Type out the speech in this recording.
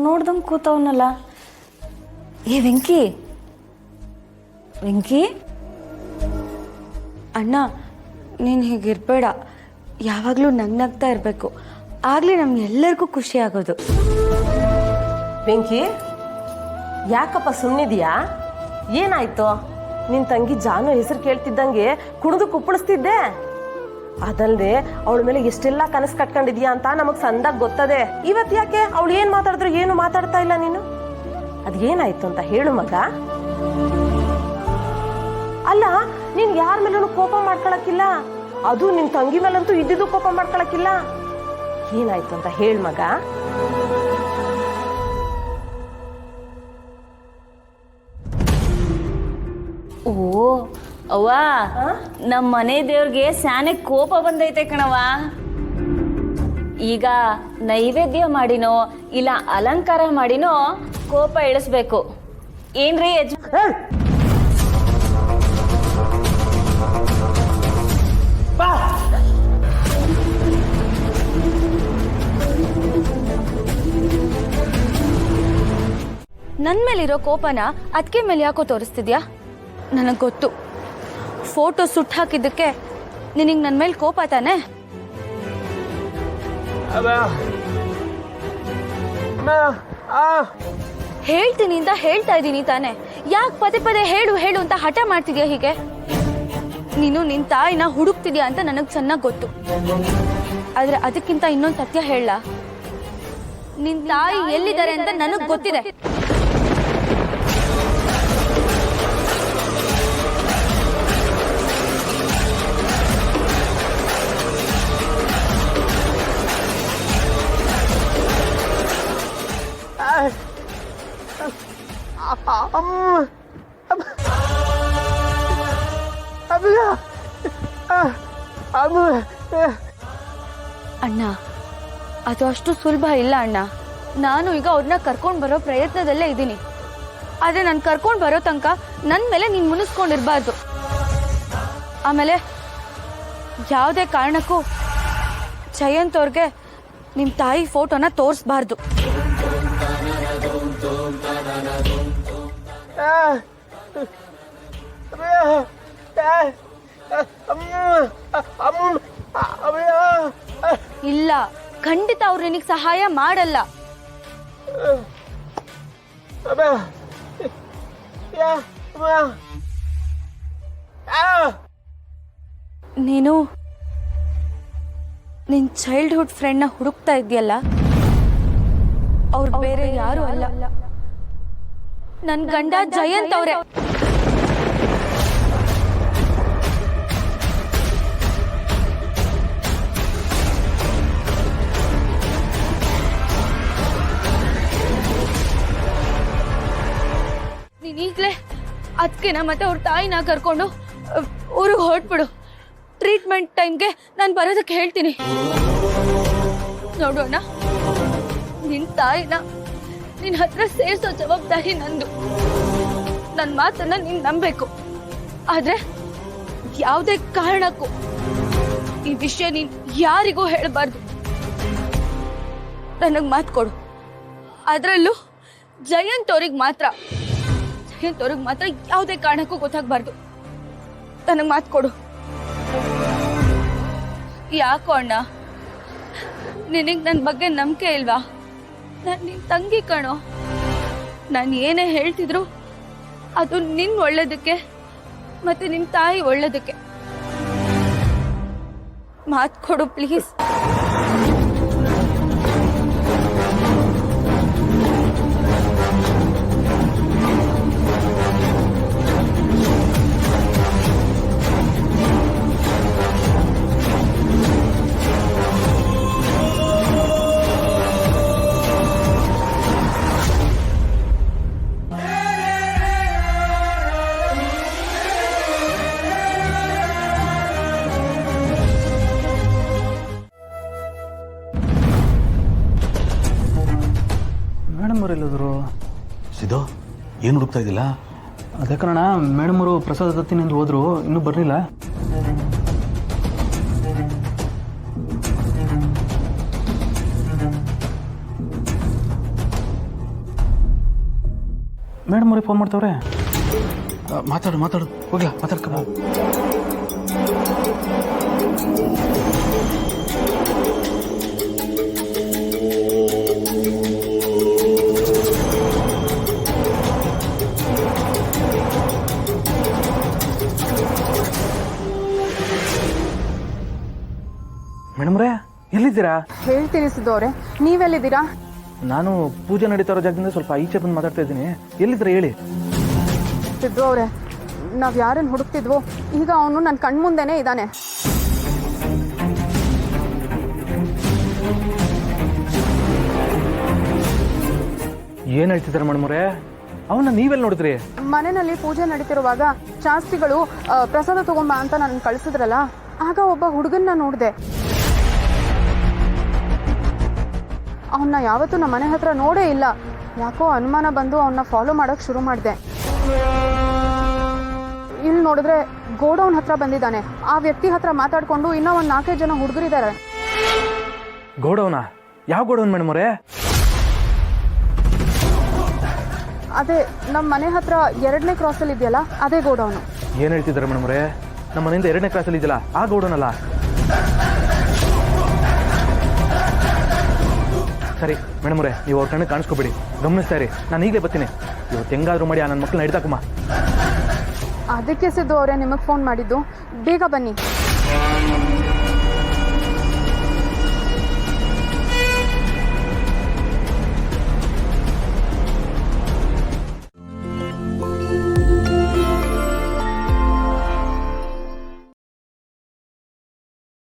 ನೋಡ್ದಂಗೆ ಕೂತವನಲ್ಲ. ಏ ವೆಂಕಿ, ವೆಂಕಿ ಅಣ್ಣ, ನೀನು ಹೀಗಿರ್ಬೇಡ. ಯಾವಾಗಲೂ ನಗ್ನಗ್ತಾ ಇರಬೇಕು. ಆಗಲೇ ನಮ್ಗೆಲ್ಲರಿಗೂ ಖುಷಿ ಆಗೋದು. ಬೆಂಕಿ, ಯಾಕಪ್ಪ ಸುಮ್ಮನಿದೆಯಾ? ಏನಾಯ್ತು? ನಿನ್ನ ತಂಗಿ ಜಾನು ಹೆಸರು ಕೇಳ್ತಿದ್ದಂಗೆ ಕುಣಿದು ಕುಪ್ಪಳಿಸ್ತಿದ್ದೆ. ಅದಲ್ಲದೆ ಅವಳ ಮೇಲೆ ಎಷ್ಟೆಲ್ಲ ಕನಸು ಕಟ್ಕೊಂಡಿದ್ಯಾ ಅಂತ ನಮಗೆ ಸಂದಾಗ ಗೊತ್ತದೆ. ಇವತ್ತು ಯಾಕೆ ಅವಳು ಏನು ಮಾತಾಡಿದ್ರು ಏನು ಮಾತಾಡ್ತಾ ಇಲ್ಲ ನೀನು? ಅದೇನಾಯ್ತು ಅಂತ ಹೇಳು ಮಗ. ಅಲ್ಲ, ನೀನ್ ಯಾರ ಮೇಲೂ ಕೋಪ ಮಾಡ್ಕೊಳಕ್ಕಿಲ್ಲ, ಅದು ನಿನ್ ತಂಗಿ ಮೇಲಂತೂ ಇದ್ದಿದ್ದು ಕೋಪ ಮಾಡ್ಕೊಳಕ್ಕಿಲ್ಲ. ಏನಾಯ್ತು ಅಂತ ಹೇಳು ಮಗ. ಓ ಅವ್ವ, ನಮ್ಮ ಮನೆ ದೇವ್ರಿಗೆ ಸ್ಯಾನೆ ಕೋಪ ಬಂದೈತೆ ಕಣವ. ಈಗ ನೈವೇದ್ಯ ಮಾಡಿನೋ ಇಲ್ಲ ಅಲಂಕಾರ ಮಾಡಿನೋ ಕೋಪ ಇಳಿಸ್ಬೇಕು. ಏನ್ರಿ ನನ್ನ ಮೇಲಿರೋ ಕೋಪನ ಅದಕ್ಕೆ ಮೇಲೆ ಯಾಕೋ ತೋರಿಸ್ತಿದ್ಯಾ? ನನಗೆ ಗೊತ್ತು, ಫೋಟೋ ಸುಟ್ಟು ಹಾಕಿದ್ದಕ್ಕೆ ನಿನಗೆ ನನ್ನ ಮೇಲೆ ಕೋಪ ತಾನೆ? ಹೇಳ್ತೀನಿ ಅಂತ ಹೇಳ್ತಾ ಇದ್ದೀನಿ ತಾನೆ, ಯಾಕೆ ಪದೇ ಪದೇ ಹೇಳು ಹೇಳು ಅಂತ ಹಠ ಮಾಡ್ತಿದ್ಯಾ ಹೀಗೆ? ನೀನು ನಿನ್ನ ತಾಯಿನ ಹುಡುಕ್ತಿದ್ಯಾ ಅಂತ ನನಗೆ ಚೆನ್ನಾಗಿ ಗೊತ್ತು. ಆದ್ರೆ ಅದಕ್ಕಿಂತ ಇನ್ನೊಂದು ಸತ್ಯ ಹೇಳ, ನಿನ್ನ ತಾಯಿ ಎಲ್ಲಿದ್ದಾರೆ ಅಂತ ನನಗೆ ಗೊತ್ತಿದೆ. ಅಣ್ಣ, ಅದು ಅಷ್ಟು ಸುಲಭ ಇಲ್ಲ ಅಣ್ಣ. ನಾನು ಈಗ ಅವ್ರನ್ನ ಕರ್ಕೊಂಡು ಬರೋ ಪ್ರಯತ್ನದಲ್ಲೇ ಇದ್ದೀನಿ. ಆದ್ರೆ ನಾನು ಕರ್ಕೊಂಡು ಬರೋ ತನಕ ನನ್ನ ಮೇಲೆ ನೀನು ಮುನಿಸ್ಕೊಂಡಿರ್ಬಾರ್ದು. ಆಮೇಲೆ ಯಾವುದೇ ಕಾರಣಕ್ಕೂ ಜಯಂತ್ ಅವ್ರಿಗೆ ನಿಮ್ಮ ತಾಯಿ ಫೋಟೋನ ತೋರಿಸ್ಬಾರ್ದು. ಇಲ್ಲ, ಖಂಡಿತ ಅವ್ರು ನಿನಗೆ ಸಹಾಯ ಮಾಡಲ್ಲ. ನೀನು ನಿನ್ ಚೈಲ್ಡ್ಹುಡ್ ಫ್ರೆಂಡ್ನ ಹುಡುಕ್ತಾ ಇದೆಯಲ್ಲ, ಅವ್ರು ಬೇರೆ ಯಾರು ಅಲ್ಲ, ನನ್ ಗಂಡ ಜಯಂತ್ ಅವ್ರೆ. ನೀನೀಗ್ಲೇ ಅದಕ್ಕೆನ ಮತ್ತೆ ಅವ್ರ ತಾಯಿನ ಕರ್ಕೊಂಡು ಊರಿಗೆ ಹೊರಟ್ಬಿಡು. ಟ್ರೀಟ್ಮೆಂಟ್ ಟೈಮ್ಗೆ ನಾನು ಬರೋದಕ್ಕೆ ಹೇಳ್ತೀನಿ. ನೋಡೋಣ, ನಿನ್ನ ತಾಯಿನ ನಿನ್ನ ಹತ್ರ ಸೇರಿಸೋ ಜವಾಬ್ದಾರಿ ನಂದು. ನನ್ನ ಮಾತನ್ನ ನೀನು ನಂಬಬೇಕು. ಆದ್ರೆ ಯಾವುದೇ ಕಾರಣಕ್ಕೂ ಈ ವಿಷಯ ನೀನು ಯಾರಿಗೂ ಹೇಳಬಾರ್ದು. ನನಗೆ ಮಾತು ಕೊಡು. ಅದರಲ್ಲೂ ಜಯಂತ್ ಅವ್ರಿಗೆ ಮಾತ್ರ ಯಾವುದೇ ಕಾರಣಕ್ಕೂ ಗೊತ್ತಾಗಬಾರ್ದು. ನನಗೆ ಮಾತು ಕೊಡು. ಯಾಕೋ ಅಣ್ಣ, ನಿನಗೆ ನನ್ನ ಬಗ್ಗೆ ನಂಬಿಕೆ ಇಲ್ವಾ? ನಾನು ನಿನ್ನ ತಂಗಿ ಕಣೋ. ನಾನು ಏನೇ ಹೇಳ್ತಿದ್ರು ಅದು ನಿನ್ನ ಒಳ್ಳೇದಕ್ಕೆ ಮತ್ತೆ ನಿಮ್ಮ ತಾಯಿ ಒಳ್ಳೇದಕ್ಕೆ. ಮಾತು ಕೊಡು ಪ್ಲೀಸ್. ಮೇಡಮ್ ಅವರು ಎಲ್ಲೋದ್ರು? ಸಿದ್ದು, ಏನು ಹುಡುಕ್ತಾ ಇದ್ದಿಲ್ಲ? ಅದೇ ಕಾರಣ ಮೇಡಮ್ ಅವರು ಪ್ರಸಾದ ತತ್ತೀನಿ ಅಂತ ಹೋದ್ರು, ಇನ್ನೂ ಬರಲಿಲ್ಲ. ಮೇಡಮ್ ಅವ್ರಿಗೆ ಫೋನ್ ಮಾಡ್ತಾವ್ರೆ. ಮಾತಾಡು ಮಾತಾಡು, ಹೋಗ್ಲಾ ಮಾತಾಡ್ಕೊ. ಮೇಡಮ್ರೇ ಎಲ್ಲಿದ್ದೀರಾ? ಹೇಳ್ತೀನಿ ಸಿದ್ದು ಅವರೇ, ನೀವೆಲ್ಲಿದ್ದೀರಾ? ನಾನು ಪೂಜೆ ನಡೀತಾ ಇರೋ ಜಾಗದಿಂದ ಸ್ವಲ್ಪ ಈಚೆ ಬಂದು ಮಾತಾಡ್ತಾ ಇದ್ದೀನಿ. ಎಲ್ಲಿದ್ದೀರಾ ಹೇಳಿ. ಸಿದ್ದು ಅವರೇ, ನಾವು ಯಾರನ್ನು ಹುಡುಕ್ತಿದ್ವೋ ಈಗ ಅವನು ನನ್ನ ಕಣ್ಮುಂದೆನೇ ಇದ್ದಾನೆ. ಏನು ಹೇಳ್ತಿದ್ದಾರೆ ಮೇಡಮ್ರೇ? ಅವನ್ನ ನೀವೆಲ್ಲಿ ನೋಡಿದ್ರಿ? ಮನೆಯಲ್ಲಿ ಪೂಜೆ ನಡೀತಿರುವಾಗ ಶಾಸ್ತ್ರಿಗಳು ಪ್ರಸಾದ ತಗೊಂಬ ಅಂತ ನನ್ನ ಕಳಿಸಿದ್ರಲ್ಲ, ಆಗ ಒಬ್ಬ ಹುಡುಗನ್ನ ನೋಡಿದೆ. ಅವನ್ನ ಯಾವತ್ತೂ ನಮ್ಮ ಮನೆ ಹತ್ರ ನೋಡೇ ಇಲ್ಲ. ಯಾಕೋ ಅನುಮಾನ ಬಂದು ಅವನ್ನ ಫಾಲೋ ಮಾಡೋಕೆ ಶುರು ಮಾಡಿದೆ. ಇಲ್ಲಿ ನೋಡಿದ್ರೆ ಗೋಡೌನ್ ಹತ್ರ ಬಂದಿದ್ದಾನೆ. ಆ ವ್ಯಕ್ತಿ ಹತ್ರ ಮಾತಾಡ್ಕೊಂಡು ಇನ್ನೂ ಒಂದು 4-5 ಜನ ಹುಡುಗರಿದ್ದಾರೆ. ಗೋಡೌನಾ? ಯಾವ ಗೋಡೌನ್ ಮೇಡಮ್ರೇ? ಅದೇ ನಮ್ಮ ಮನೆ ಹತ್ರ 2ನೇ ಕ್ರಾಸಲ್ಲಿ ಇದೆಯಲ್ಲ, ಅದೇ ಗೋಡೌನು. ಏನು ಹೇಳ್ತಿದ್ದಾರೆ ಮೇಡಮ್ರೇ? ನಮ್ಮ ಮನೆಯಿಂದ 2ನೇ ಕ್ಲಾಸಲ್ಲಿ ಇದೆಯಲ್ಲ ಆ ಗೋಡೌನ್ ಅಲ್ಲ? ಸರಿ ಮೇಡಮ್ರೇ, ನೀವು ಅವ್ರ ಕಣ್ಣಿಗೆ ಕಾಣಿಸ್ಕೊಬೇಡಿ, ಗಮನಿಸ್ತಾ ಇರಿ. ನಾನು ಈಗಲೇ ಬರ್ತೀನಿ. ಇವತ್ತು ಹೆಂಗಾದ್ರೂ ಮಾಡಿ ಆ ನನ್ನ ಮಕ್ಕಳನ್ನ ಹಿಡ್ದಾಕಮ್ಮ. ಅದಕ್ಕೆ ಸಿದ್ದು ಅವರೇ ನಿಮಗೆ ಫೋನ್ ಮಾಡಿದ್ದು. ಬೇಗ ಬನ್ನಿ.